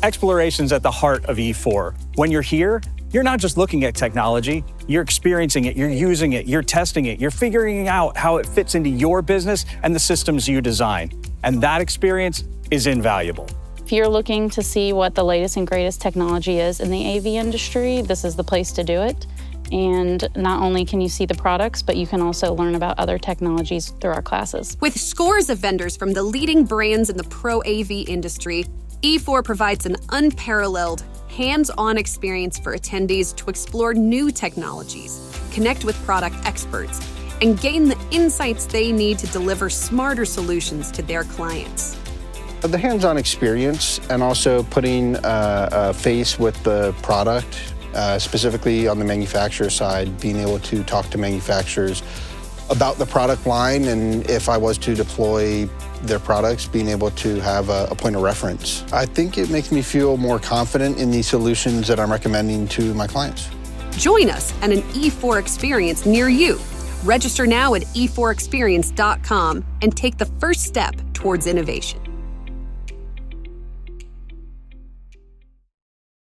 Exploration's at the heart of E4. When you're here, you're not just looking at technology, you're experiencing it, you're using it, you're testing it, you're figuring out how it fits into your business and the systems you design. And that experience is invaluable. If you're looking to see what the latest and greatest technology is in the AV industry, this is the place to do it. And not only can you see the products, but you can also learn about other technologies through our classes. With scores of vendors from the leading brands in the ProAV industry, E4 provides an unparalleled, hands-on experience for attendees to explore new technologies, connect with product experts, and gain the insights they need to deliver smarter solutions to their clients. The hands-on experience and also putting a face with the product, specifically on the manufacturer side, being able to talk to manufacturers about the product line, and if I was to deploy their products, being able to have a point of reference. I think it makes me feel more confident in the solutions that I'm recommending to my clients. Join us at an E4 experience near you. Register now at e4experience.com and take the first step towards innovation.